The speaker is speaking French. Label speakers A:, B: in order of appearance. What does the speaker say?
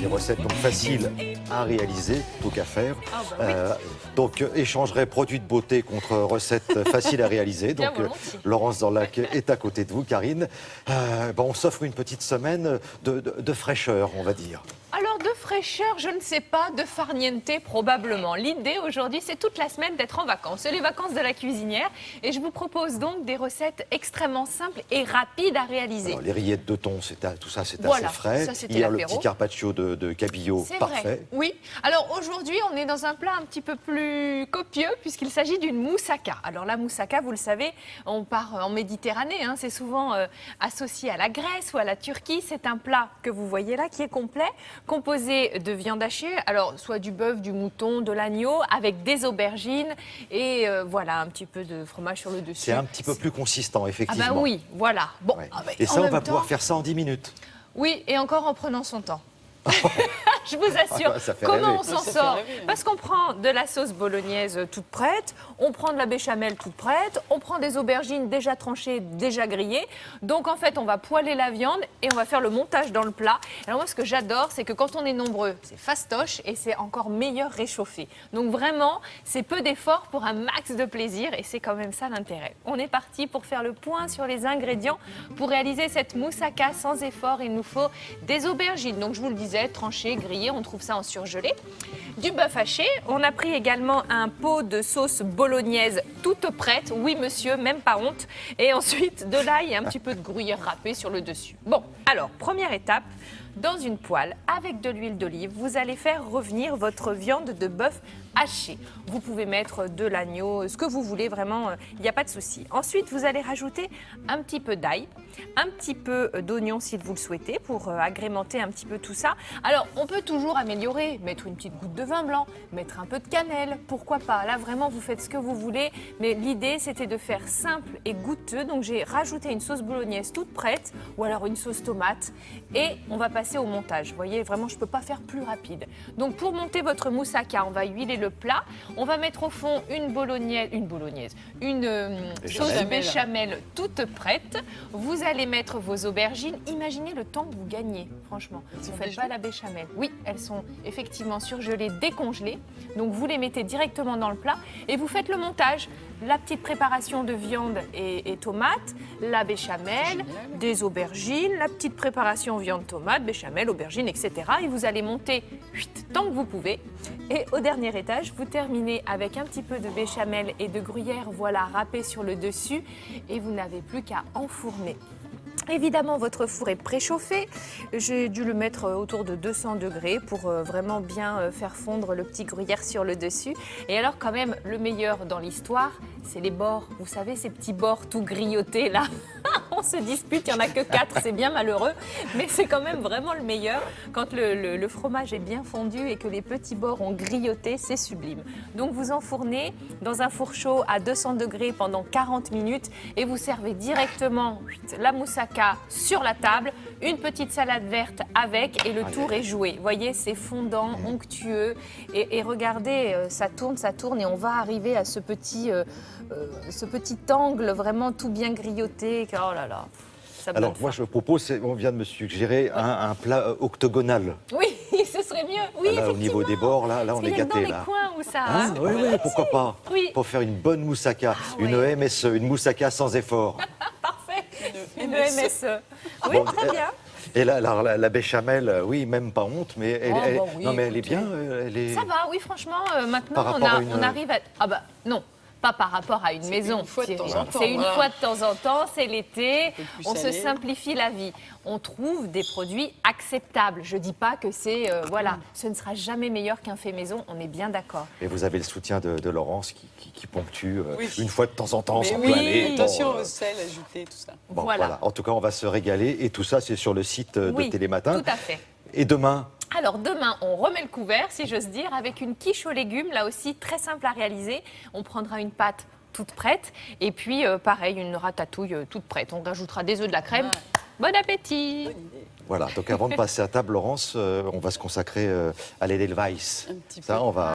A: des recettes donc faciles à réaliser, tout qu'à faire.
B: Ah bah oui.
A: Donc, échangerai produits de beauté contre recettes faciles à réaliser.
B: Bien
A: Donc,
B: volontiers.
A: Laurence Dorlac est à côté de vous, Karine. On s'offre une petite semaine de fraîcheur, on va dire.
B: Alors de fraîcheur, je ne sais pas, de farniente probablement. L'idée aujourd'hui, c'est toute la semaine d'être en vacances. C'est les vacances de la cuisinière et je vous propose donc des recettes extrêmement simples et rapides à réaliser.
A: Alors, les rillettes de thon, tout ça c'est
B: Voilà,
A: assez frais.
B: ça, c'était
A: Hier, le
B: l'apéro.
A: petit carpaccio de cabillaud,
B: C'est
A: parfait.
B: vrai, oui. Alors aujourd'hui, on est dans un plat un petit peu plus copieux puisqu'il s'agit d'une moussaka. Alors la moussaka, vous le savez, on part en Méditerranée, hein, c'est souvent associé à la Grèce ou à la Turquie. C'est un plat que vous voyez là qui est complet, composé de viande hachée, alors soit du bœuf, du mouton, de l'agneau, avec des aubergines et voilà, un petit peu de fromage sur le dessus.
A: C'est un petit peu plus consistant,
B: Ah
A: effectivement.
B: bah oui, voilà. Bon,
A: Ouais.
B: ah bah,
A: Et
B: en
A: ça, on
B: même
A: va
B: temps-
A: pouvoir faire ça en 10 minutes.
B: Oui, et encore en prenant son temps. Je vous assure.
A: Ah bah, ça fait
B: Comment
A: rêver.
B: on s'en
C: Ça fait
B: sort?
C: rêver, hein.
B: Parce qu'on prend de la sauce bolognaise toute prête, on prend de la béchamel toute prête, on prend des aubergines déjà tranchées, déjà grillées. Donc en fait, on va poêler la viande et on va faire le montage dans le plat. Alors moi, ce que j'adore, c'est que quand on est nombreux, c'est fastoche et c'est encore meilleur réchauffé. Donc vraiment, c'est peu d'efforts pour un max de plaisir et c'est quand même ça l'intérêt. On est parti pour faire le point sur les ingrédients. Pour réaliser cette moussaka sans effort, il nous faut des aubergines. Donc je vous le disais, tranchées, grillées, on trouve ça en surgelé. Du bœuf haché, on a pris également un pot de sauce bolognaise toute prête, oui monsieur, même pas honte. Et ensuite de l'ail et un petit peu de gruyère râpée sur le dessus. Bon, alors première étape, dans une poêle avec de l'huile d'olive, vous allez faire revenir votre viande de bœuf haché. Vous pouvez mettre de l'agneau, ce que vous voulez, vraiment, il n'y a pas de souci. Ensuite, vous allez rajouter un petit peu d'ail, un petit peu d'oignon si vous le souhaitez pour agrémenter un petit peu tout ça. Alors, on peut toujours améliorer, mettre une petite goutte de vin blanc, mettre un peu de cannelle, pourquoi pas. Là, vraiment, vous faites ce que vous voulez, mais l'idée, c'était de faire simple et goûteux. Donc, j'ai rajouté une sauce bolognaise toute prête, ou alors une sauce tomate, et on va passer au montage. Vous voyez, vraiment, je ne peux pas faire plus rapide. Donc, pour monter votre moussaka, on va huiler le plat. On va mettre au fond une sauce béchamel toute prête. Vous allez mettre vos aubergines. Imaginez le temps que vous gagnez, franchement. Vous ne faites pas la béchamel. Oui, elles sont effectivement surgelées, décongelées. Donc vous les mettez directement dans le plat et vous faites le montage. La petite préparation de viande et tomates, la béchamel, des aubergines, la petite préparation viande, tomate, béchamel, aubergines, etc. Et vous allez monter tant que vous pouvez. Et au dernier étage, vous terminez avec un petit peu de béchamel et de gruyère, voilà, râpé sur le dessus. Et vous n'avez plus qu'à enfourner. Évidemment, votre four est préchauffé. J'ai dû le mettre autour de 200 degrés pour vraiment bien faire fondre le petit gruyère sur le dessus. Et alors, quand même, le meilleur dans l'histoire, c'est les bords. Vous savez, ces petits bords tout grillottés là. On se dispute, il n'y en a que 4, c'est bien malheureux. Mais c'est quand même vraiment le meilleur. Quand le fromage est bien fondu et que les petits bords ont grillotté, c'est sublime. Donc, vous enfournez dans un four chaud à 200 degrés pendant 40 minutes et vous servez directement la moussaka sur la table, une petite salade verte avec et le tour est joué. Vous voyez, c'est fondant, onctueux et regardez, ça tourne et on va arriver à ce petit angle vraiment tout bien grillotté. Oh là là, ça me
A: Alors,
B: donne
A: moi,
B: faim.
A: je propose, on vient de me suggérer un plat octogonal.
B: Oui, ce serait mieux. Oui,
A: Là,
B: effectivement.
A: au niveau des bords, là on
B: Parce
A: est
B: qu'il y a que
A: gâtés,
B: dans les
A: là.
B: coins où ça...
A: Hein, oui, oui, pourquoi pas.
B: Oui.
A: Pour faire une bonne moussaka,
B: ouais.
A: une MSE, une moussaka sans effort.
B: Parfait.
C: Une
B: Une MSE. Oui,
A: Bon,
B: très bien.
A: Et là, la béchamel, oui, même pas honte, mais elle,
B: Oh, bah oui,
A: non, mais elle est
B: écoutez.
A: bien. Elle est...
B: Ça va, oui, franchement, maintenant,
A: Par rapport à une-
B: on arrive à... Ah bah, non, pas par rapport à une maison.
C: une fois de
B: Thierry.
C: temps en temps,
B: C'est une
C: voilà.
B: fois de temps en temps, c'est l'été,
C: peu plus
B: on se
C: salé.
B: simplifie la vie. On trouve des produits acceptables. Je dis pas que c'est... voilà, ce ne sera jamais meilleur qu'un fait maison, on est bien d'accord.
A: Et vous avez le soutien de Laurence qui ponctue
C: Oui.
A: une fois de temps en temps,
C: Mais
A: sans
C: oui,
A: planer.
C: attention
A: Bon,
C: au sel ajouté, tout ça.
A: bon,
B: Voilà.
A: En tout cas, on va se régaler. Et tout ça, c'est sur le site de
B: Oui,
A: Télématin.
B: tout à fait.
A: Et demain,
B: Alors demain, on remet le couvert, si j'ose dire, avec une quiche aux légumes, là aussi très simple à réaliser. On prendra une pâte toute prête et puis pareil, une ratatouille toute prête. On rajoutera des œufs, de la crème.
C: Ouais.
B: Bon appétit!
C: Bonne idée.
A: voilà. Donc avant de passer à table, Laurence, on va se consacrer à l'Edelweiss.
C: Un petit peu.
A: Ça, on va